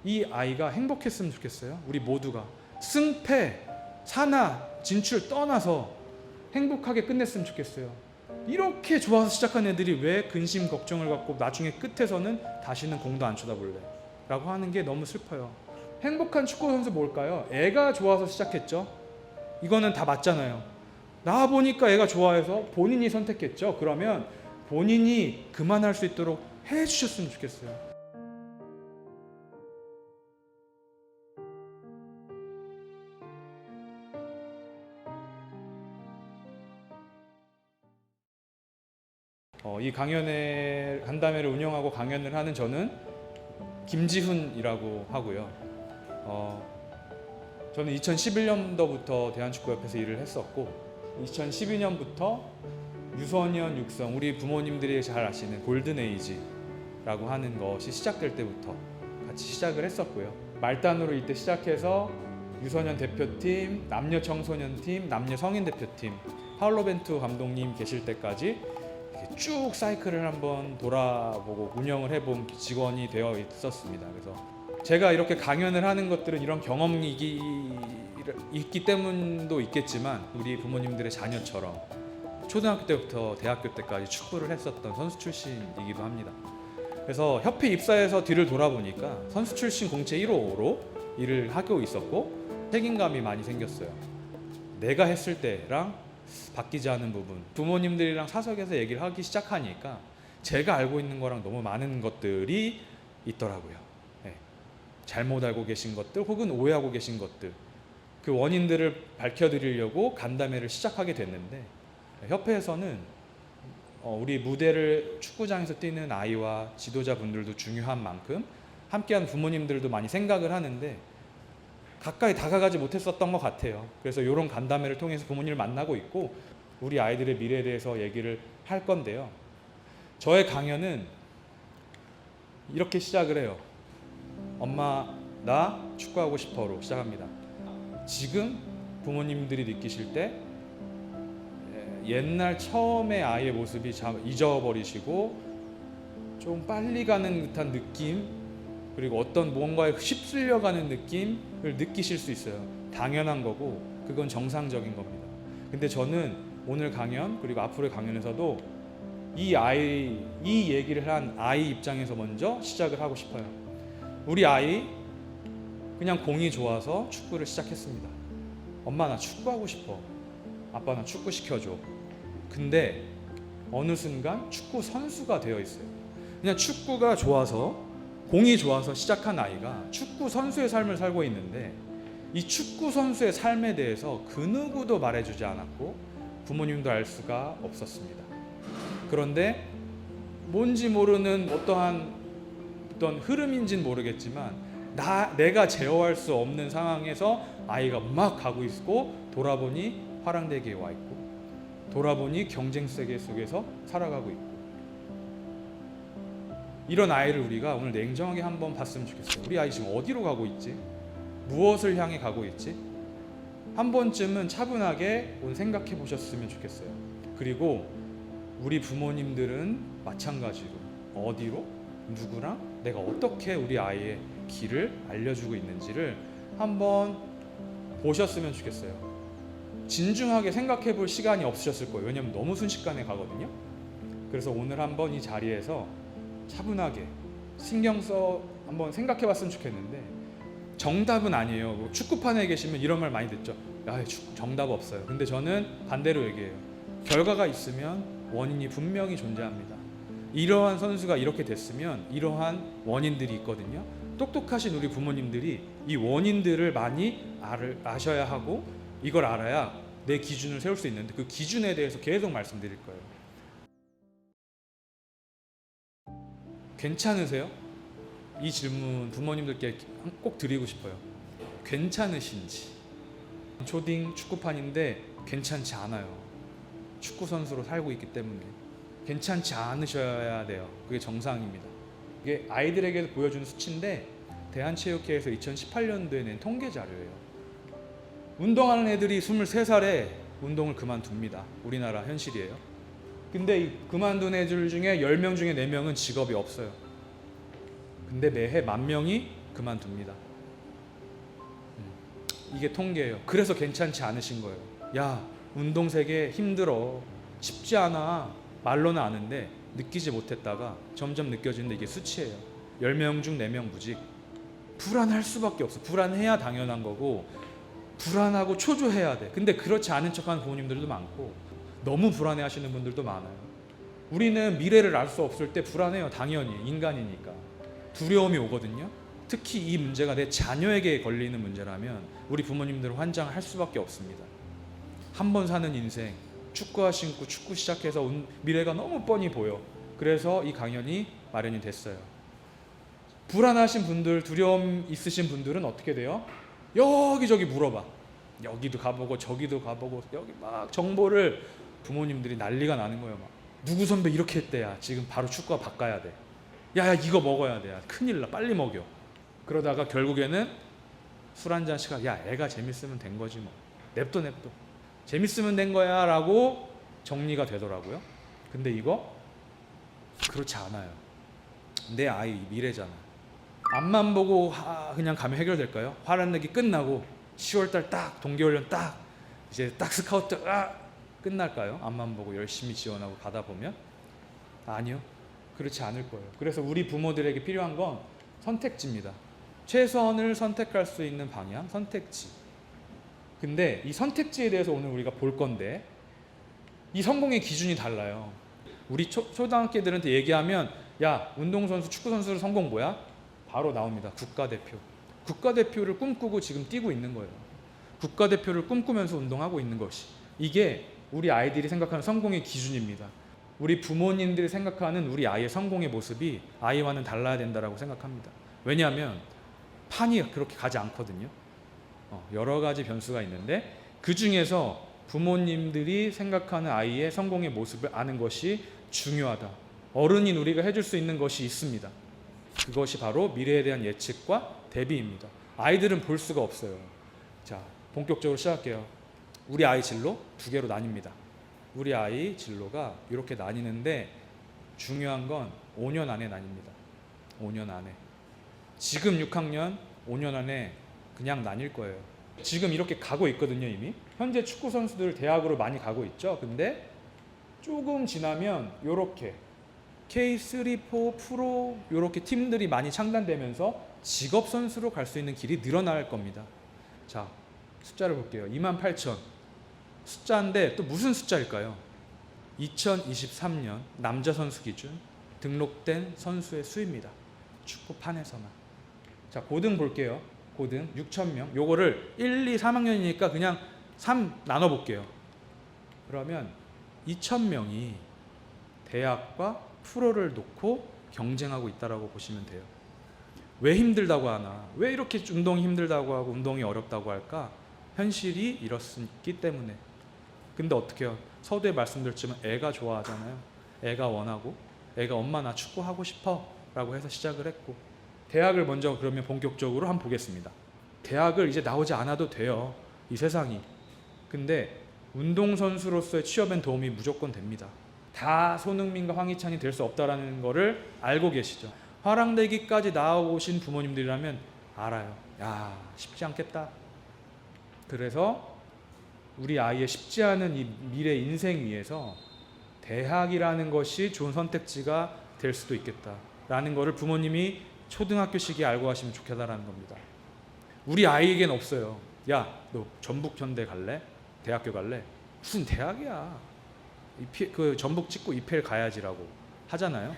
이 아이가 행복했으면 좋겠어요. 우리 모두가 승패, 산하, 진출 떠나서 행복하게 끝냈으면 좋겠어요. 이렇게 좋아서 시작한 애들이 왜 근심 걱정을 갖고 나중에 끝에서는 다시는 공도 안 쳐다볼래? 라고 하는 게 너무 슬퍼요. 행복한 축구 선수 뭘까요? 애가 좋아서 시작했죠. 이거는 다 맞잖아요. 나와 보니까 애가 좋아해서 본인이 선택했죠. 그러면 본인이 그만할 수 있도록 해주셨으면 좋겠어요. 이 간담회를 운영하고 강연을 하는 저는 김지훈이라고 하고요. 저는 2011년도부터 대한축구협회에서 일을 했었고 2012년부터 유소년 육성, 우리 부모님들이 잘 아시는 골든에이지라고 하는 것이 시작될 때부터 같이 시작을 했었고요. 말단으로 이때 시작해서 유소년 대표팀, 남녀 청소년팀, 남녀 성인 대표팀, 파울로 벤투 감독님 계실 때까지 쭉 사이클을 한번 돌아보고 운영을 해본 직원이 되어 있었습니다. 그래서 제가 이렇게 강연을 하는 것들은 이런 경험이 있기 때문도 있겠지만 우리 부모님들의 자녀처럼 초등학교 때부터 대학교 때까지 축구를 했었던 선수 출신이기도 합니다. 그래서 협회 입사해서 뒤를 돌아보니까 선수 출신 공채 1호로 일을 하고 있었고 책임감이 많이 생겼어요. 내가 했을 때랑 바뀌지 않은 부분, 부모님들이랑 사석에서 얘기를 하기 시작하니까 제가 알고 있는 거랑 너무 많은 것들이 있더라고요. 네. 잘못 알고 계신 것들 혹은 오해하고 계신 것들, 그 원인들을 밝혀드리려고 간담회를 시작하게 됐는데 협회에서는 우리 무대를 축구장에서 뛰는 아이와 지도자분들도 중요한 만큼 함께하는 부모님들도 많이 생각을 하는데 가까이 다가가지 못했었던 것 같아요. 그래서 이런 간담회를 통해서 부모님을 만나고 있고 우리 아이들의 미래에 대해서 얘기를 할 건데요. 저의 강연은 이렇게 시작을 해요. 엄마, 나 축구하고 싶어로 시작합니다. 지금 부모님들이 느끼실 때 옛날 처음에 아이의 모습이 잊어버리시고 좀 빨리 가는 듯한 느낌, 그리고 어떤 무언가에 휩쓸려가는 느낌을 느끼실 수 있어요. 당연한 거고 그건 정상적인 겁니다. 근데 저는 오늘 강연 그리고 앞으로의 강연에서도 이 얘기를 한 아이 입장에서 먼저 시작을 하고 싶어요. 우리 아이 그냥 공이 좋아서 축구를 시작했습니다. 엄마 나 축구하고 싶어. 아빠 나 축구 시켜줘. 근데 어느 순간 축구 선수가 되어 있어요. 그냥 축구가 좋아서 공이 좋아서 시작한 아이가 축구 선수의 삶을 살고 있는데 이 축구 선수의 삶에 대해서 그 누구도 말해주지 않았고 부모님도 알 수가 없었습니다. 그런데 뭔지 모르는 어떤 흐름인지는 모르겠지만 내가 제어할 수 없는 상황에서 아이가 막 가고 있고 돌아보니 화랑대기에 와 있고 돌아보니 경쟁 세계 속에서 살아가고 있고 이런 아이를 우리가 오늘 냉정하게 한번 봤으면 좋겠어요. 우리 아이 지금 어디로 가고 있지? 무엇을 향해 가고 있지? 한 번쯤은 차분하게 오늘 생각해 보셨으면 좋겠어요. 그리고 우리 부모님들은 마찬가지로 어디로? 누구랑? 내가 어떻게 우리 아이의 길을 알려주고 있는지를 한번 보셨으면 좋겠어요. 진중하게 생각해 볼 시간이 없으셨을 거예요. 왜냐하면 너무 순식간에 가거든요. 그래서 오늘 한번 이 자리에서 차분하게 신경 써 한번 생각해 봤으면 좋겠는데 정답은 아니에요. 축구판에 계시면 이런 말 많이 듣죠. 야, 정답 없어요. 근데 저는 반대로 얘기해요. 결과가 있으면 원인이 분명히 존재합니다. 이러한 선수가 이렇게 됐으면 이러한 원인들이 있거든요. 똑똑하신 우리 부모님들이 이 원인들을 많이 아셔야 하고 이걸 알아야 내 기준을 세울 수 있는데 그 기준에 대해서 계속 말씀드릴 거예요. 괜찮으세요? 이 질문 부모님들께 꼭 드리고 싶어요. 괜찮으신지. 초딩 축구판인데 괜찮지 않아요. 축구 선수로 살고 있기 때문에 괜찮지 않으셔야 돼요. 그게 정상입니다. 이게 아이들에게 보여주는 수치인데 대한체육회에서 2018년도에 낸 통계 자료예요. 운동하는 애들이 23살에 운동을 그만둡니다. 우리나라 현실이에요. 근데 이 그만둔 애들 중에 10명 중에 4명은 직업이 없어요. 근데 매해 10,000명이 그만둡니다. 이게 통계예요. 그래서 괜찮지 않으신 거예요. 야, 운동 세계 힘들어, 쉽지 않아, 말로는 아는데 느끼지 못했다가 점점 느껴지는데 이게 수치예요. 10명 중 4명 무직. 불안할 수밖에 없어. 불안해야 당연한 거고, 불안하고 초조해야 돼. 근데 그렇지 않은 척하는 부모님들도 많고, 너무 불안해하시는 분들도 많아요. 우리는 미래를 알 수 없을 때 불안해요. 당연히 인간이니까 두려움이 오거든요. 특히 이 문제가 내 자녀에게 걸리는 문제라면 우리 부모님들은 환장할 수밖에 없습니다. 한 번 사는 인생, 축구화 신고 축구 시작해서 미래가 너무 뻔히 보여. 그래서 이 강연이 마련이 됐어요. 불안하신 분들, 두려움 있으신 분들은 어떻게 돼요? 여기저기 물어봐. 여기도 가보고 저기도 가보고, 여기 막 정보를, 부모님들이 난리가 나는 거예요. 막 누구 선배 이렇게 했대야, 지금 바로 축구화 바꿔야 돼. 야, 이거 먹어야 돼. 야, 큰일 나, 빨리 먹여. 그러다가 결국에는 술 한 잔씩 하고, 야, 애가 재밌으면 된 거지 뭐, 냅둬 재밌으면 된 거야 라고 정리가 되더라고요. 근데 이거 그렇지 않아요. 내 아이 미래잖아. 앞만 보고 그냥 가면 해결될까요? 화란 내기 끝나고 10월달 딱 동계훈련 딱 이제 딱 스카우트 끝날까요? 앞만 보고 열심히 지원하고 가다 보면? 아니요, 그렇지 않을 거예요. 그래서 우리 부모들에게 필요한 건 선택지입니다. 최선을 선택할 수 있는 방향, 선택지. 근데 이 선택지에 대해서 오늘 우리가 볼 건데, 이 성공의 기준이 달라요. 우리 초등학교 애들한테 얘기하면, 야, 운동선수, 축구선수 성공 뭐야? 바로 나옵니다. 국가대표. 국가대표를 꿈꾸고 지금 뛰고 있는 거예요. 국가대표를 꿈꾸면서 운동하고 있는 것이, 이게 우리 아이들이 생각하는 성공의 기준입니다. 우리 부모님들이 생각하는 우리 아이의 성공의 모습이 아이와는 달라야 된다고 생각합니다. 왜냐하면 판이 그렇게 가지 않거든요. 여러 가지 변수가 있는데, 그 중에서 부모님들이 생각하는 아이의 성공의 모습을 아는 것이 중요하다. 어른인 우리가 해줄 수 있는 것이 있습니다. 그것이 바로 미래에 대한 예측과 대비입니다. 아이들은 볼 수가 없어요. 자, 본격적으로 시작할게요. 우리 아이 진로 2개로 나뉩니다. 우리 아이 진로가 이렇게 나뉘는데, 중요한 건 5년 안에 나뉩니다. 5년 안에. 지금 6학년 5년 안에 그냥 나뉠 거예요. 지금 이렇게 가고 있거든요. 이미 현재 축구 선수들 대학으로 많이 가고 있죠. 근데 조금 지나면 이렇게 K3, 4, 프로 이렇게 팀들이 많이 창단되면서 직업 선수로 갈 수 있는 길이 늘어날 겁니다. 자, 숫자를 볼게요. 28,000 숫자인데 또 무슨 숫자일까요? 2023년 남자 선수 기준 등록된 선수의 수입니다. 축구판에서만. 자, 고등 볼게요. 고등 6,000명. 요거를 1, 2, 3학년이니까 그냥 3 나눠볼게요. 그러면 2,000명이 대학과 프로를 놓고 경쟁하고 있다고 보시면 돼요. 왜 힘들다고 하나? 왜 이렇게 운동이 힘들다고 하고 운동이 어렵다고 할까? 현실이 이렇기 때문에. 근데 어떻게 해요? 서두에 말씀드렸지만 애가 좋아하잖아요. 애가 원하고, 애가 엄마 나 축구하고 싶어 라고 해서 시작을 했고, 대학을 먼저 그러면 본격적으로 한번 보겠습니다. 대학을 이제 나오지 않아도 돼요, 이 세상이. 근데 운동선수로서의 취업엔 도움이 무조건 됩니다. 다 손흥민과 황희찬이 될 수 없다라는 거를 알고 계시죠? 화랑대기까지 나오신 부모님들이라면 알아요. 야, 쉽지 않겠다. 그래서 우리 아이의 쉽지 않은 이 미래 인생 위해서 대학이라는 것이 좋은 선택지가 될 수도 있겠다라는 거를 부모님이 초등학교 시기에 알고 하시면 좋겠다라는 겁니다. 우리 아이에겐 없어요. 야, 너 전북현대 갈래? 대학교 갈래? 무슨 대학이야. 그 전북 찍고 EPL 가야지라고 하잖아요.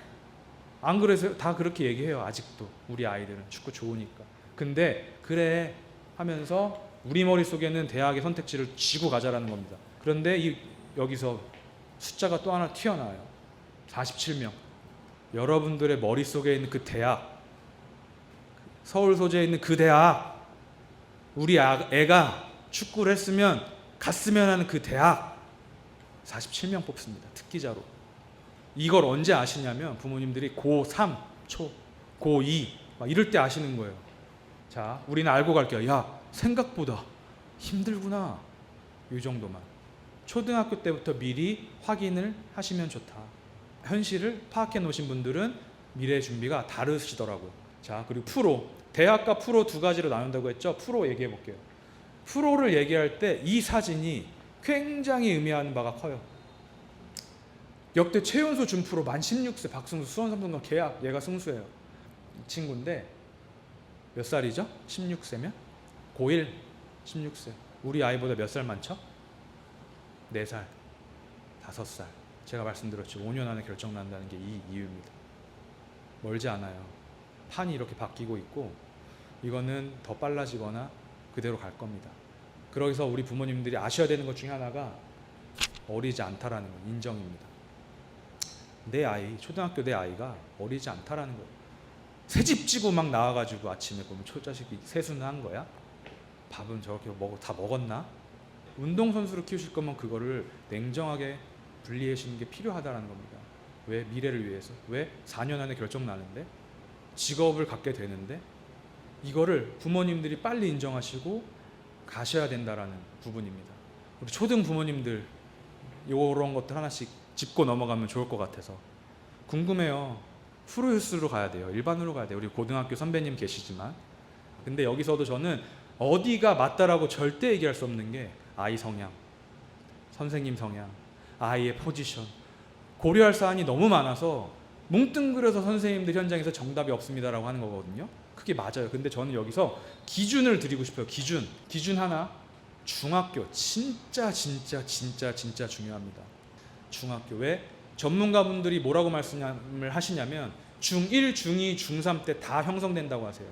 안 그래서 다 그렇게 얘기해요. 아직도 우리 아이들은 축구 좋으니까. 근데 그래 하면서 우리 머릿속에는 대학의 선택지를 쥐고 가자라는 겁니다. 그런데 여기서 숫자가 또 하나 튀어나와요. 47명. 여러분들의 머릿속에 있는 그 대학, 서울 소재에 있는 그 대학, 우리 애가 축구를 했으면 갔으면 하는 그 대학 47명 뽑습니다. 특기자로. 이걸 언제 아시냐면 부모님들이 고3 초, 고2 막 이럴 때 아시는 거예요. 자, 우리는 알고 갈게요. 야, 생각보다 힘들구나. 이 정도만. 초등학교 때부터 미리 확인을 하시면 좋다. 현실을 파악해 놓으신 분들은 미래 준비가 다르시더라고요. 자, 그리고 프로. 대학과 프로 두 가지로 나눈다고 했죠. 프로 얘기해 볼게요. 프로를 얘기할 때 이 사진이 굉장히 의미하는 바가 커요. 역대 최연소 준프로 만 16세 박승수 수원 삼성과 계약, 얘가 승수예요. 이 친구인데 몇 살이죠? 16세면? 고1 16세. 우리 아이보다 몇 살 많죠? 4살, 5살. 제가 말씀드렸죠. 5년 안에 결정 난다는 게 이 이유입니다. 멀지 않아요. 판이 이렇게 바뀌고 있고 이거는 더 빨라지거나 그대로 갈 겁니다. 그래서 우리 부모님들이 아셔야 되는 것 중에 하나가 어리지 않다라는 거, 인정입니다. 내 아이, 초등학교 내 아이가 어리지 않다라는 거예요. 새집 지고 막 나와가지고 아침에 보면 초자식이 세수는 한 거야? 밥은 저렇게 다 먹었나? 운동선수를 키우실 거면 그거를 냉정하게 분리하시는 게 필요하다는 겁니다. 왜? 미래를 위해서. 왜? 4년 안에 결정 나는데 직업을 갖게 되는데 이거를 부모님들이 빨리 인정하시고 가셔야 된다라는 부분입니다. 우리 초등 부모님들 이런 것들 하나씩 짚고 넘어가면 좋을 것 같아서 궁금해요. 프로유스로 가야 돼요. 일반으로 가야 돼요. 우리 고등학교 선배님 계시지만 근데 여기서도 저는 어디가 맞다라고 절대 얘기할 수 없는 게 아이 성향, 선생님 성향, 아이의 포지션 고려할 사안이 너무 많아서 뭉뚱그려서 선생님들 현장에서 정답이 없습니다라고 하는 거거든요. 그게 맞아요. 근데 저는 여기서 기준을 드리고 싶어요. 기준 하나. 중학교 진짜 중요합니다. 중학교. 왜? 전문가분들이 뭐라고 말씀을 하시냐면 중1, 중2, 중3 때 다 형성된다고 하세요.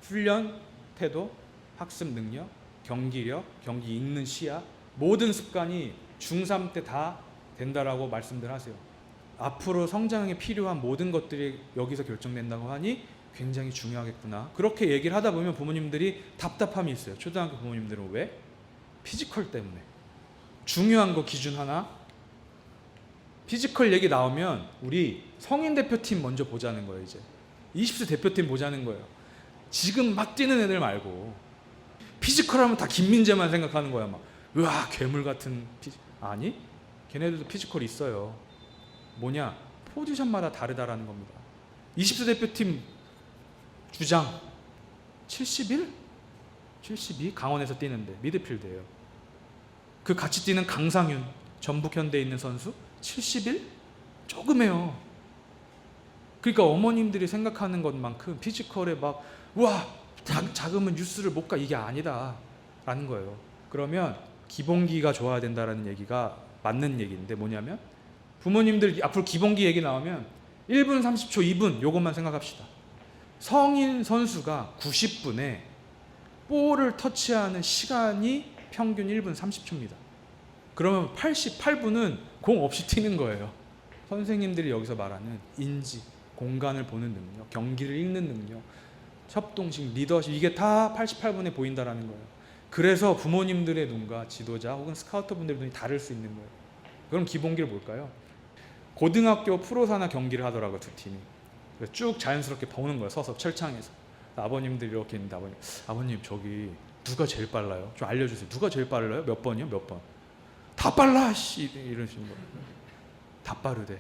훈련, 태도, 학습 능력, 경기력, 경기 읽는 시야 모든 습관이 중3 때 다 된다라고 말씀들 하세요. 앞으로 성장에 필요한 모든 것들이 여기서 결정된다고 하니 굉장히 중요하겠구나. 그렇게 얘기를 하다 보면 부모님들이 답답함이 있어요. 초등학교 부모님들은 왜? 피지컬 때문에. 중요한 거 기준 하나. 피지컬 얘기 나오면 우리 성인 대표팀 먼저 보자는 거예요. 이제 20세 대표팀 보자는 거예요. 지금 막 뛰는 애들 말고 피지컬 하면 다 김민재만 생각하는 거야. 막 으아 괴물 같은 아니 걔네들도 피지컬이 있어요. 뭐냐? 포지션마다 다르다라는 겁니다. 20세 대표팀 주장 71? 72? 강원에서 뛰는데 미드필드예요. 그 같이 뛰는 강상윤 전북 현대에 있는 선수 71? 조금 해요. 그러니까 어머님들이 생각하는 것만큼 피지컬에 막 와 작으면 뉴스를 못 가 이게 아니다 라는 거예요. 그러면 기본기가 좋아야 된다라는 얘기가 맞는 얘기인데 뭐냐면 부모님들 앞으로 기본기 얘기 나오면 1분 30초 2분 요것만 생각합시다. 성인 선수가 90분에 볼을 터치하는 시간이 평균 1분 30초입니다. 그러면 88분은 공 없이 뛰는 거예요. 선생님들이 여기서 말하는 인지, 공간을 보는 능력, 경기를 읽는 능력, 협동식, 리더십 이게 다 88분에 보인다라는 거예요. 그래서 부모님들의 눈과 지도자 혹은 스카우터분들의 눈이 다를 수 있는 거예요. 그럼 기본기를 뭘까요? 고등학교 프로사나 경기를 하더라고요. 두 팀이. 쭉 자연스럽게 보는 거예요. 서서 철창에서. 아버님들이 이렇게 있는데 아버님 저기 누가 제일 빨라요? 좀 알려주세요. 누가 제일 빨라요? 몇 번이요? 몇 번? 다 빨라 씨 이러시는 거예요. 다 빠르대.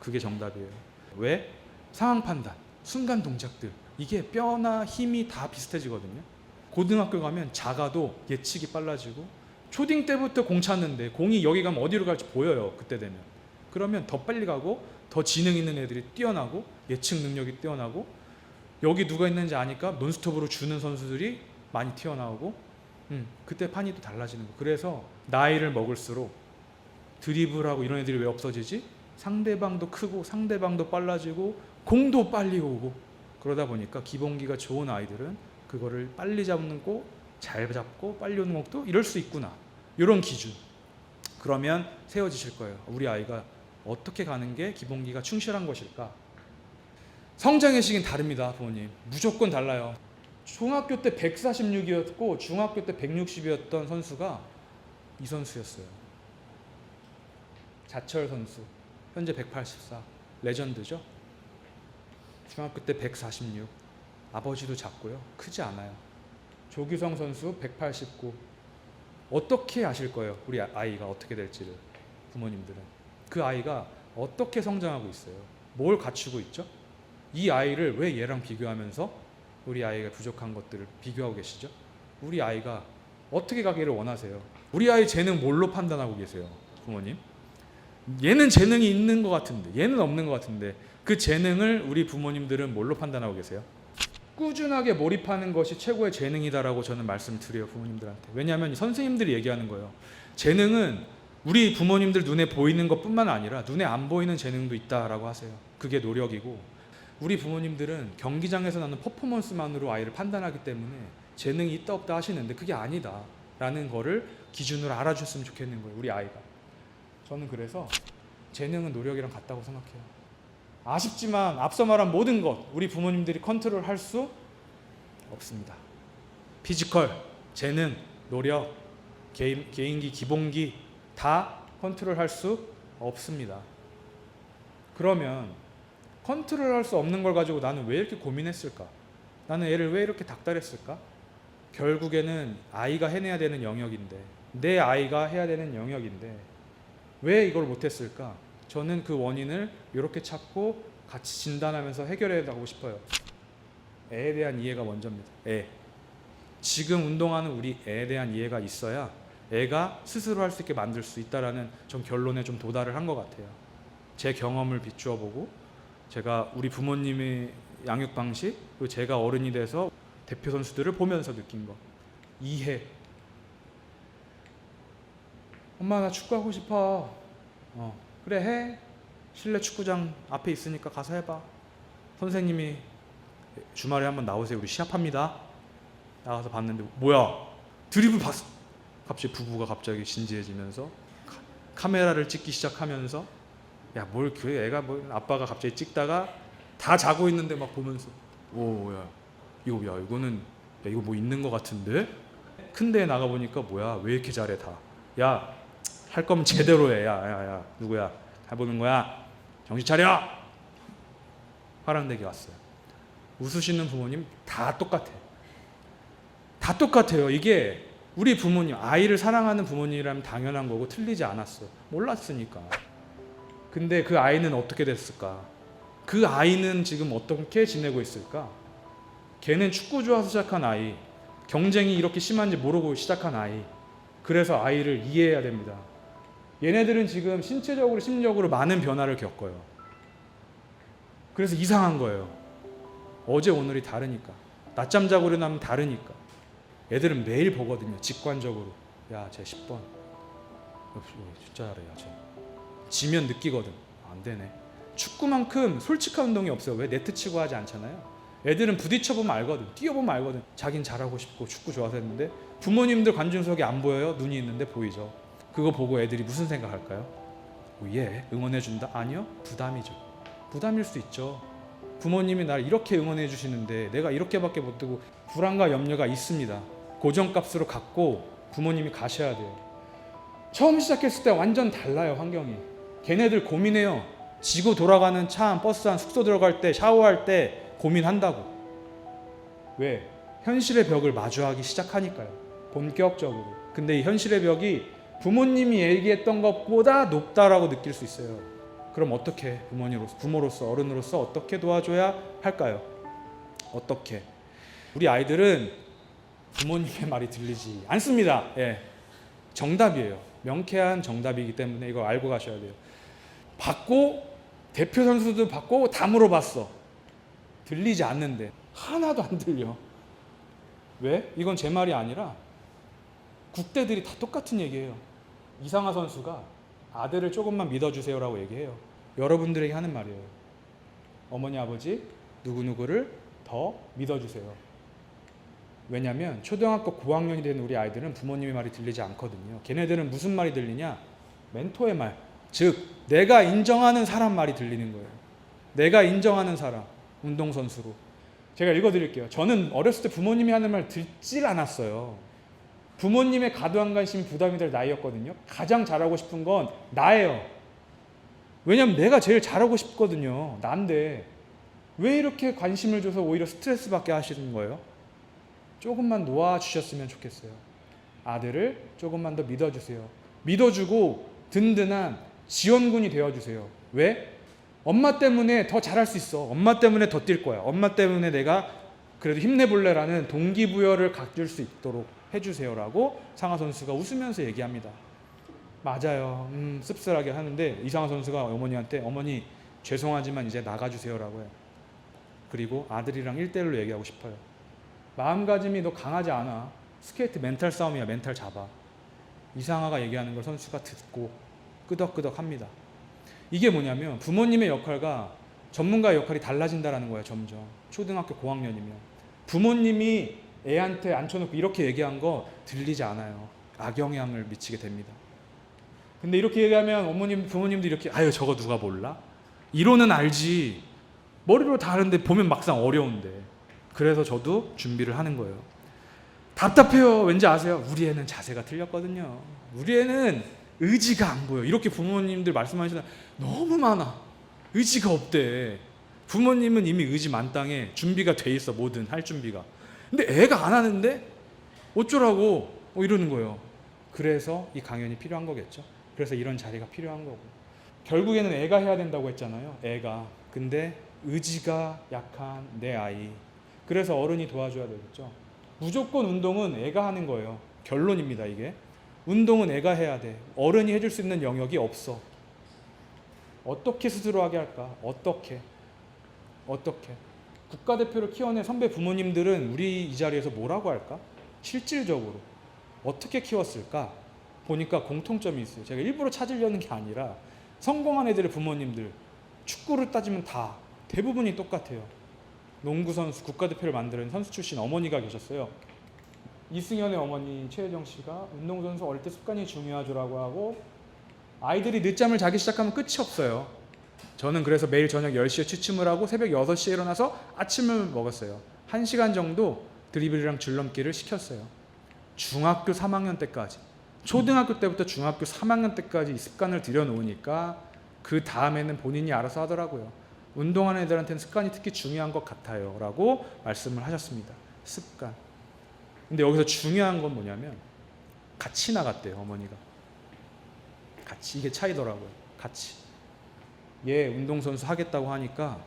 그게 정답이에요. 왜? 상황 판단, 순간 동작들 이게 뼈나 힘이 다 비슷해지거든요. 고등학교 가면 작아도 예측이 빨라지고 초딩 때부터 공 찼는데 공이 여기 가면 어디로 갈지 보여요. 그때 되면. 그러면 더 빨리 가고 더 지능 있는 애들이 뛰어나고 예측 능력이 뛰어나고 여기 누가 있는지 아니까 논스톱으로 주는 선수들이 많이 튀어나오고 그때 판이 또 달라지는 거. 그래서 나이를 먹을수록 드리블하고 이런 애들이 왜 없어지지? 상대방도 크고 상대방도 빨라지고 공도 빨리 오고 그러다 보니까 기본기가 좋은 아이들은 그거를 빨리 잡는 거 잘 잡고 빨리 오는 것도 이럴 수 있구나. 이런 기준. 그러면 세워지실 거예요. 우리 아이가 어떻게 가는 게 기본기가 충실한 것일까? 성장의 시기는 다릅니다. 부모님. 무조건 달라요. 중학교 때 146이었고 중학교 때 160이었던 선수가 이 선수였어요. 자철 선수. 현재 184. 레전드죠. 중학교 때 146. 아버지도 작고요. 크지 않아요. 조규성 선수 189. 어떻게 아실 거예요? 우리 아이가 어떻게 될지를. 부모님들은. 그 아이가 어떻게 성장하고 있어요? 뭘 갖추고 있죠? 이 아이를 왜 얘랑 비교하면서 우리 아이가 부족한 것들을 비교하고 계시죠? 우리 아이가 어떻게 가기를 원하세요? 우리 아이 재능 뭘로 판단하고 계세요, 부모님? 얘는 재능이 있는 것 같은데, 얘는 없는 것 같은데, 그 재능을 우리 부모님들은 뭘로 판단하고 계세요? 꾸준하게 몰입하는 것이 최고의 재능이다라고 저는 말씀드려요, 부모님들한테. 왜냐하면 선생님들이 얘기하는 거예요. 재능은 우리 부모님들 눈에 보이는 것뿐만 아니라 눈에 안 보이는 재능도 있다라고 하세요. 그게 노력이고, 우리 부모님들은 경기장에서 나는 퍼포먼스만으로 아이를 판단하기 때문에 재능이 있다 없다 하시는데 그게 아니다 라는 거를 기준으로 알아주셨으면 좋겠는 거예요, 우리 아이가. 저는 그래서 재능은 노력이랑 같다고 생각해요. 아쉽지만 앞서 말한 모든 것 우리 부모님들이 컨트롤할 수 없습니다. 피지컬, 재능, 노력, 개인기, 기본기 다 컨트롤할 수 없습니다. 그러면 컨트롤할 수 없는 걸 가지고 나는 왜 이렇게 고민했을까? 나는 애를 왜 이렇게 닥달했을까? 결국에는 아이가 해내야 되는 영역인데, 내 아이가 해야 되는 영역인데 왜 이걸 못했을까? 저는 그 원인을 이렇게 찾고 같이 진단하면서 해결해 나가고 싶어요. 애에 대한 이해가 먼저입니다. 애. 지금 운동하는 우리 애에 대한 이해가 있어야 애가 스스로 할 수 있게 만들 수 있다라는 좀 결론에 좀 도달을 한 것 같아요. 제 경험을 비추어 보고 제가 우리 부모님의 양육 방식, 그리고 제가 어른이 돼서 대표 선수들을 보면서 느낀 거. 이해. 엄마 나 축구하고 싶어. 그래 해. 실내 축구장 앞에 있으니까 가서 해봐. 선생님이 주말에 한번 나오세요. 우리 시합합니다. 나가서 봤는데 뭐야? 드리블 봤어. 갑자기 부부가 갑자기 진지해지면서 카메라를 찍기 시작하면서 야 뭘 그래 애가 뭐 아빠가 갑자기 찍다가 다 자고 있는데 막 보면서 오야 이거는 야 이거 뭐 있는 것 같은데 큰 데에 나가 보니까 뭐야 왜 이렇게 잘해 다. 야 할 거면 제대로 해. 야 누구야 해보는 거야 정신 차려. 화랑대기 왔어요. 웃으시는 부모님 다 똑같아. 다 똑같아요. 이게 우리 부모님, 아이를 사랑하는 부모님이라면 당연한 거고 틀리지 않았어. 몰랐으니까. 근데 그 아이는 어떻게 됐을까? 그 아이는 지금 어떻게 지내고 있을까? 걔는 축구 좋아서 시작한 아이, 경쟁이 이렇게 심한지 모르고 시작한 아이. 그래서 아이를 이해해야 됩니다. 얘네들은 지금 신체적으로 심리적으로 많은 변화를 겪어요. 그래서 이상한 거예요. 어제 오늘이 다르니까. 낮잠 자고 일어나면 다르니까. 애들은 매일 보거든요. 직관적으로. 야, 쟤 10번. 진짜 잘해. 쟤. 지면 느끼거든. 안 되네. 축구만큼 솔직한 운동이 없어요. 왜 네트 치고 하지 않잖아요. 애들은 부딪혀보면 알거든. 뛰어보면 알거든. 자긴 잘하고 싶고 축구 좋아서 했는데 부모님들 관중석에 안 보여요? 눈이 있는데 보이죠. 그거 보고 애들이 무슨 생각할까요? 얘 응원해준다? 아니요. 부담이죠. 부담일 수 있죠. 부모님이 나를 이렇게 응원해 주시는데 내가 이렇게밖에 못 뜨고 불안과 염려가 있습니다. 고정값으로 갖고 부모님이 가셔야 돼요. 처음 시작했을 때 완전 달라요. 환경이. 걔네들 고민해요. 지구 돌아가는 차 안, 버스 안, 숙소 들어갈 때, 샤워할 때 고민한다고. 왜? 현실의 벽을 마주하기 시작하니까요. 본격적으로. 근데 이 현실의 벽이 부모님이 얘기했던 것보다 높다라고 느낄 수 있어요. 그럼 어떻게 부모로서 어른으로서 어떻게 도와줘야 할까요? 어떻게? 우리 아이들은 부모님의 말이 들리지 않습니다. 예, 정답이에요. 명쾌한 정답이기 때문에 이거 알고 가셔야 돼요. 받고 대표 선수도 받고 다 물어봤어. 들리지 않는데 하나도 안 들려. 왜? 이건 제 말이 아니라 국대들이 다 똑같은 얘기예요. 이상하 선수가 아들을 조금만 믿어주세요라고 얘기해요. 여러분들에게 하는 말이에요. 어머니 아버지 누구누구를 더 믿어주세요. 왜냐하면 초등학교 고학년이 되는 우리 아이들은 부모님의 말이 들리지 않거든요. 걔네들은 무슨 말이 들리냐? 멘토의 말, 즉 내가 인정하는 사람 말이 들리는 거예요. 내가 인정하는 사람, 운동선수로. 제가 읽어드릴게요. 저는 어렸을 때 부모님이 하는 말 듣질 않았어요. 부모님의 과도한 관심이 부담이 될 나이였거든요. 가장 잘하고 싶은 건 나예요. 왜냐면 내가 제일 잘하고 싶거든요. 난데 왜 이렇게 관심을 줘서 오히려 스트레스 받게 하시는 거예요? 조금만 놓아주셨으면 좋겠어요. 아들을 조금만 더 믿어주세요. 믿어주고 든든한 지원군이 되어주세요. 왜? 엄마 때문에 더 잘할 수 있어. 엄마 때문에 더 뛸 거야. 엄마 때문에 내가 그래도 힘내볼래라는 동기부여를 가질 수 있도록 해주세요라고 상하 선수가 웃으면서 얘기합니다. 맞아요. 씁쓸하게 하는데 이상하 선수가 어머니한테 어머니 죄송하지만 이제 나가주세요라고 해요. 그리고 아들이랑 1대1로 얘기하고 싶어요. 마음가짐이 너 강하지 않아. 스케이트 멘탈 싸움이야. 멘탈 잡아. 이상하가 얘기하는 걸 선수가 듣고 끄덕끄덕 합니다. 이게 뭐냐면 부모님의 역할과 전문가의 역할이 달라진다는 거예요. 점점 초등학교 고학년이면 부모님이 애한테 앉혀놓고 이렇게 얘기한 거 들리지 않아요. 악영향을 미치게 됩니다. 근데 이렇게 얘기하면 어머님 부모님도 이렇게 아유 저거 누가 몰라? 이론은 알지 머리로 다 아는데 보면 막상 어려운데. 그래서 저도 준비를 하는 거예요. 답답해요. 왠지 아세요? 우리 애는 자세가 틀렸거든요. 우리 애는 의지가 안 보여. 이렇게 부모님들 말씀하시는 너무 많아. 의지가 없대. 부모님은 이미 의지 만땅에 준비가 돼 있어. 뭐든 할 준비가. 근데 애가 안 하는데 어쩌라고 이러는 거예요. 그래서 이 강연이 필요한 거겠죠. 그래서 이런 자리가 필요한 거고. 결국에는 애가 해야 된다고 했잖아요. 애가. 근데 의지가 약한 내 아이. 그래서 어른이 도와줘야 되겠죠. 무조건 운동은 애가 하는 거예요. 결론입니다. 이게. 운동은 애가 해야 돼. 어른이 해줄 수 있는 영역이 없어. 어떻게 스스로 하게 할까? 어떻게? 국가대표를 키워낸 선배 부모님들은 우리 이 자리에서 뭐라고 할까? 실질적으로 어떻게 키웠을까? 보니까 공통점이 있어요. 제가 일부러 찾으려는 게 아니라 성공한 애들의 부모님들 축구를 따지면 다 대부분이 똑같아요. 농구 선수 국가대표를 만드는 선수 출신 어머니가 계셨어요. 이승현의 어머니 최혜정 씨가 운동선수 어릴 때 습관이 중요하죠라고 하고 아이들이 늦잠을 자기 시작하면 끝이 없어요. 저는 그래서 매일 저녁 10시에 취침을 하고 새벽 6시에 일어나서 아침을 먹었어요. 1시간 정도 드리블이랑 줄넘기를 시켰어요. 중학교 3학년 때까지. 초등학교 때부터 중학교 3학년 때까지 이 습관을 들여놓으니까 그 다음에는 본인이 알아서 하더라고요. 운동하는 애들한테는 습관이 특히 중요한 것 같아요 라고 말씀을 하셨습니다. 습관. 근데 여기서 중요한 건 뭐냐면 같이 나갔대요. 어머니가. 같이. 이게 차이더라고요. 같이. 얘 운동선수 하겠다고 하니까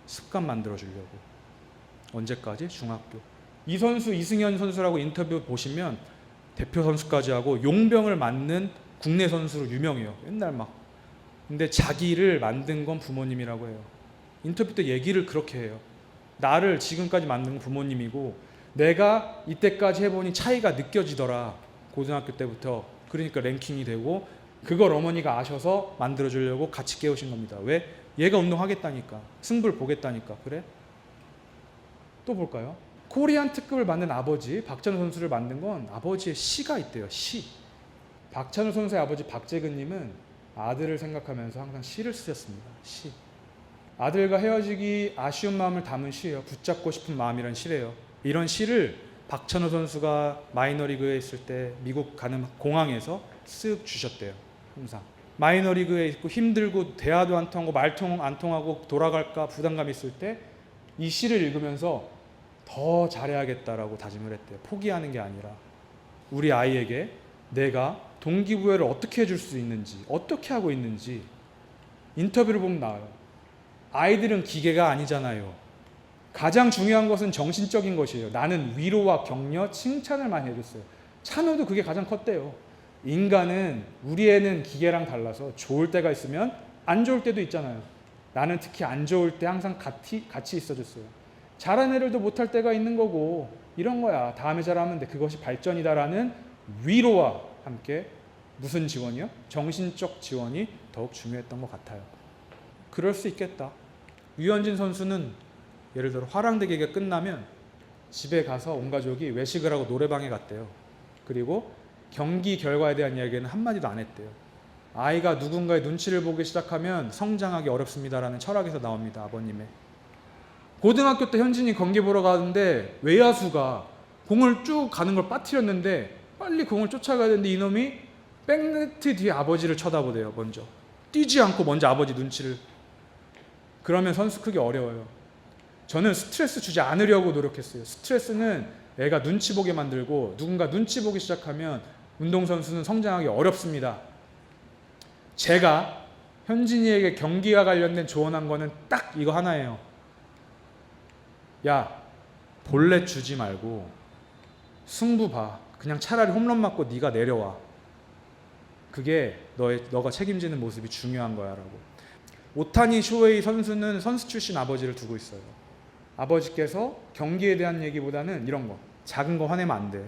습관 만들어주려고. 언제까지? 중학교. 이 선수 이승현 선수라고 인터뷰 보시면 대표 선수까지 하고 용병을 맞는 국내 선수로 유명해요. 옛날 막. 근데 자기를 만든 건 부모님이라고 해요. 인터뷰 때 얘기를 그렇게 해요. 나를 지금까지 만든 건 부모님이고 내가 이때까지 해보니 차이가 느껴지더라. 고등학교 때부터. 그러니까 랭킹이 되고 그걸 어머니가 아셔서 만들어주려고 같이 깨우신 겁니다. 왜? 얘가 운동하겠다니까. 승부를 보겠다니까. 그래? 또 볼까요? 코리안 특급을 만든 아버지 박찬호 선수를 만든 건 아버지의 시가 있대요. 시. 박찬호 선수의 아버지 박재근님은 아들을 생각하면서 항상 시를 쓰셨습니다. 시. 아들과 헤어지기 아쉬운 마음을 담은 시예요. 붙잡고 싶은 마음이란 시래요. 이런 시를 박찬호 선수가 마이너리그에 있을 때 미국 가는 공항에서 쓱 주셨대요. 항상. 마이너리그에 있고 힘들고 대화도 안 통하고 말통 안 통하고 돌아갈까 부담감이 있을 때 이 시를 읽으면서 더 잘해야겠다라고 다짐을 했대요. 포기하는 게 아니라 우리 아이에게 내가 동기부여를 어떻게 해줄 수 있는지 어떻게 하고 있는지 인터뷰를 보면 나와요. 아이들은 기계가 아니잖아요. 가장 중요한 것은 정신적인 것이에요. 나는 위로와 격려, 칭찬을 많이 해줬어요. 찬호도 그게 가장 컸대요. 인간은 우리 애는 기계랑 달라서 좋을 때가 있으면 안 좋을 때도 있잖아요. 나는 특히 안 좋을 때 항상 같이 있어줬어요. 잘한 애들도 못할 때가 있는 거고 이런 거야. 다음에 잘하면 돼. 그것이 발전이다라는 위로와 함께 무슨 지원이요? 정신적 지원이 더욱 중요했던 것 같아요. 그럴 수 있겠다. 유현진 선수는 예를 들어 화랑대기가 끝나면 집에 가서 온 가족이 외식을 하고 노래방에 갔대요. 그리고 경기 결과에 대한 이야기는 한마디도 안 했대요. 아이가 누군가의 눈치를 보기 시작하면 성장하기 어렵습니다라는 철학에서 나옵니다. 아버님의. 고등학교 때 현진이 경기 보러 가는데 외야수가 공을 쭉 가는 걸 빠뜨렸는데 빨리 공을 쫓아가야 되는데 이놈이 백네트 뒤에 아버지를 쳐다보대요. 먼저. 뛰지 않고 먼저 아버지 눈치를. 그러면 선수 크기 어려워요. 저는 스트레스 주지 않으려고 노력했어요. 스트레스는 애가 눈치 보게 만들고 누군가 눈치 보기 시작하면 운동선수는 성장하기 어렵습니다. 제가 현진이에게 경기와 관련된 조언한 거는 딱 이거 하나예요. 야, 볼넷 주지 말고 승부 봐. 그냥 차라리 홈런 맞고 네가 내려와. 그게 너가 책임지는 모습이 중요한 거야 라고. 오타니 쇼헤이 선수는 선수 출신 아버지를 두고 있어요. 아버지께서 경기에 대한 얘기보다는 이런 거, 작은 거 화내면 안 돼.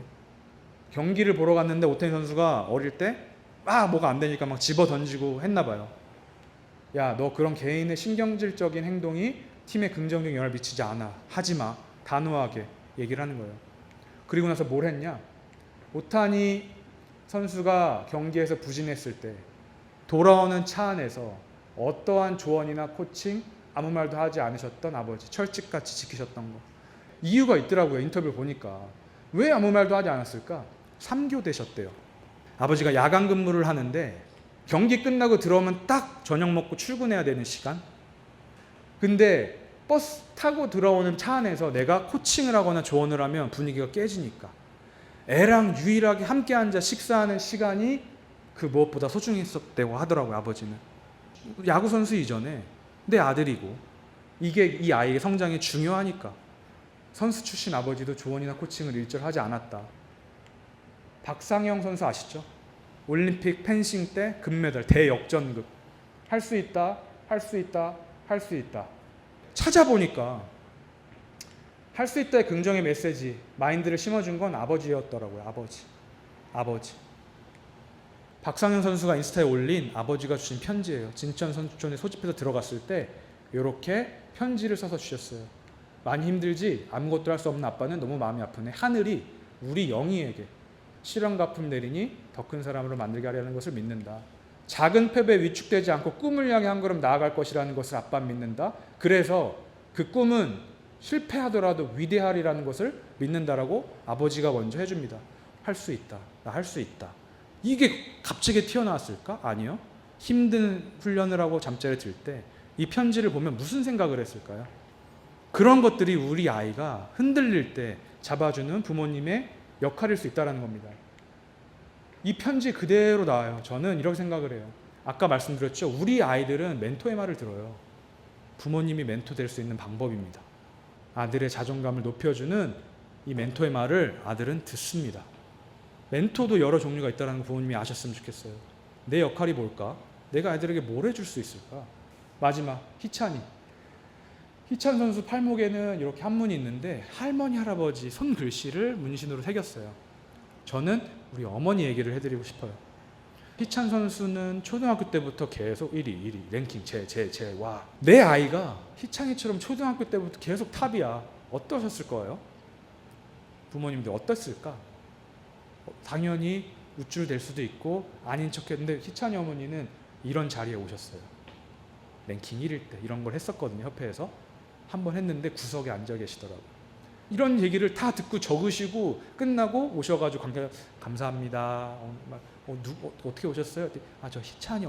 경기를 보러 갔는데 오타니 선수가 어릴 때 뭐가 안 되니까 막 집어 던지고 했나 봐요. 야, 너 그런 개인의 신경질적인 행동이 팀에 긍정적인 영향을 미치지 않아. 하지 마. 단호하게 얘기를 하는 거예요. 그리고 나서 뭘 했냐? 오타니 선수가 경기에서 부진했을 때 돌아오는 차 안에서 어떠한 조언이나 코칭 아무 말도 하지 않으셨던 아버지, 철칙같이 지키셨던 거. 이유가 있더라고요. 인터뷰를 보니까. 왜 아무 말도 하지 않았을까? 3교 되셨대요. 아버지가 야간 근무를 하는데 경기 끝나고 들어오면 딱 저녁 먹고 출근해야 되는 시간. 근데 버스 타고 들어오는 차 안에서 내가 코칭을 하거나 조언을 하면 분위기가 깨지니까 애랑 유일하게 함께 앉아 식사하는 시간이 그 무엇보다 소중했었다고 하더라고요. 아버지는 야구선수 이전에 내 아들이고 이게 이 아이의 성장에 중요하니까 선수 출신 아버지도 조언이나 코칭을 일절 하지 않았다. 박상영 선수 아시죠? 올림픽 펜싱 때 금메달 대역전극. 할 수 있다, 할 수 있다, 할 수 있다. 찾아보니까 할 수 있다의 긍정의 메시지, 마인드를 심어준 건 아버지였더라고요. 아버지. 박상현 선수가 인스타에 올린 아버지가 주신 편지예요. 진천 선수촌에 소집해서 들어갔을 때 이렇게 편지를 써서 주셨어요. 많이 힘들지? 아무것도 할 수 없는 아빠는 너무 마음이 아프네. 하늘이 우리 영희에게 시련 갚음 내리니 더 큰 사람으로 만들게 하려는 것을 믿는다. 작은 패배에 위축되지 않고 꿈을 향해 한 걸음 나아갈 것이라는 것을 아빠는 믿는다. 그래서 그 꿈은 실패하더라도 위대하리라는 것을 믿는다라고 아버지가 먼저 해줍니다. 할 수 있다. 나 할 수 있다. 이게 갑자기 튀어나왔을까? 아니요. 힘든 훈련을 하고 잠자리에 들 때 이 편지를 보면 무슨 생각을 했을까요? 그런 것들이 우리 아이가 흔들릴 때 잡아주는 부모님의 역할일 수 있다는 겁니다. 이 편지 그대로 나와요. 저는 이렇게 생각을 해요. 아까 말씀드렸죠. 우리 아이들은 멘토의 말을 들어요. 부모님이 멘토 될 수 있는 방법입니다. 아들의 자존감을 높여주는 이 멘토의 말을 아들은 듣습니다. 멘토도 여러 종류가 있다는 거 부모님이 아셨으면 좋겠어요. 내 역할이 뭘까? 내가 아이들에게 뭘 해줄 수 있을까? 마지막, 희찬 선수 팔목에는 이렇게 한문이 있는데 할머니, 할아버지 손글씨를 문신으로 새겼어요. 저는 우리 어머니 얘기를 해드리고 싶어요. 희찬 선수는 초등학교 때부터 계속 1위, 랭킹 와. 내 아이가 희찬이처럼 초등학교 때부터 계속 탑이야. 어떠셨을 거예요? 부모님들 어땠을까? 당연히 우쭐될 수도 있고 아닌 척했는데 희찬이 어머니는 이런 자리에 오셨어요. 랭킹 1일 때 이런 걸 했었거든요. 협회에서 한번 했는데 구석에 앉아 계시더라고요. 이런 얘기를 다 듣고 적으시고 끝나고 오셔가지고 감사합니다. 어떻게 오셨어요? 저 희찬이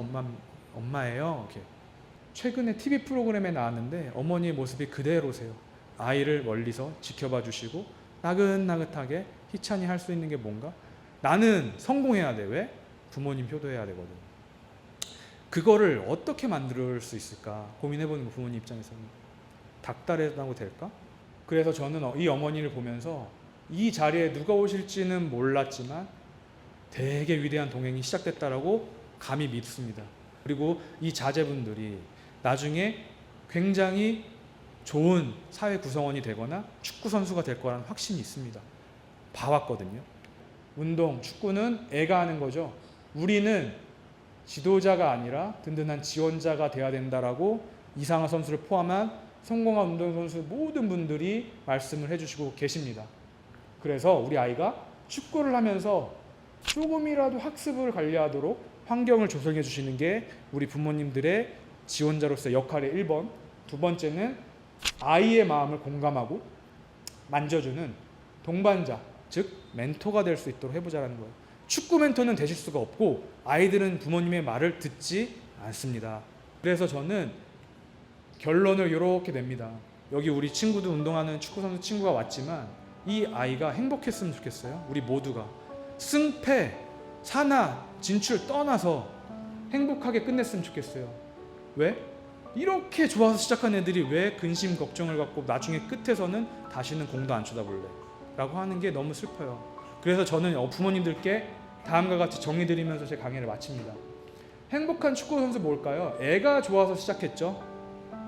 엄마예요. 이렇게. 최근에 TV 프로그램에 나왔는데 어머니의 모습이 그대로세요. 아이를 멀리서 지켜봐 주시고 나긋나긋하게 희찬이 할 수 있는 게 뭔가? 나는 성공해야 돼. 왜? 부모님 효도해야 되거든. 그거를 어떻게 만들 수 있을까 고민해보는 거 부모님 입장에서는. 닥달해도 될까? 그래서 저는 이 어머니를 보면서 이 자리에 누가 오실지는 몰랐지만 되게 위대한 동행이 시작됐다라고 감히 믿습니다. 그리고 이 자제분들이 나중에 굉장히 좋은 사회 구성원이 되거나 축구 선수가 될 거라는 확신이 있습니다. 봐왔거든요. 운동, 축구는 애가 하는 거죠. 우리는 지도자가 아니라 든든한 지원자가 돼야 된다라고 이상화 선수를 포함한 성공한 운동선수 모든 분들이 말씀을 해주시고 계십니다. 그래서 우리 아이가 축구를 하면서 조금이라도 학습을 관리하도록 환경을 조성해 주시는 게 우리 부모님들의 지원자로서의 역할의 1번. 두 번째는 아이의 마음을 공감하고 만져주는 동반자, 즉 멘토가 될 수 있도록 해보자는 거예요. 축구 멘토는 되실 수가 없고 아이들은 부모님의 말을 듣지 않습니다. 그래서 저는 결론을 이렇게 냅니다. 여기 우리 친구도 운동하는 축구선수 친구가 왔지만 이 아이가 행복했으면 좋겠어요. 우리 모두가 승패, 산하, 진출 떠나서 행복하게 끝냈으면 좋겠어요. 왜? 이렇게 좋아서 시작한 애들이 왜 근심 걱정을 갖고 나중에 끝에서는 다시는 공도 안 쳐다볼래 라고 하는 게 너무 슬퍼요. 그래서 저는 부모님들께 다음과 같이 정리드리면서 제 강의를 마칩니다. 행복한 축구 선수 뭘까요? 애가 좋아서 시작했죠.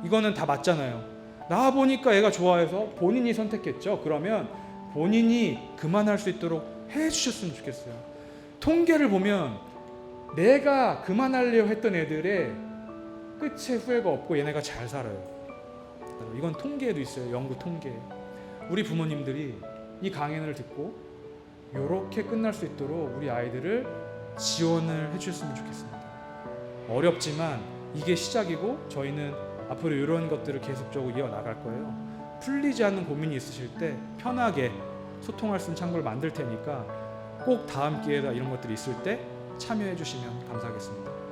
이거는 다 맞잖아요. 나 보니까 애가 좋아해서 본인이 선택했죠. 그러면 본인이 그만할 수 있도록 해주셨으면 좋겠어요. 통계를 보면 내가 그만하려 했던 애들의 끝에 후회가 없고 얘네가 잘 살아요. 이건 통계에도 있어요. 연구 통계. 우리 부모님들이 이 강연을 듣고 이렇게 끝날 수 있도록 우리 아이들을 지원을 해주셨으면 좋겠습니다. 어렵지만 이게 시작이고 저희는 앞으로 이런 것들을 계속적으로 이어나갈 거예요. 풀리지 않는 고민이 있으실 때 편하게 소통할 수 있는 창구를 만들 테니까 꼭 다음 기회에 이런 것들이 있을 때 참여해 주시면 감사하겠습니다.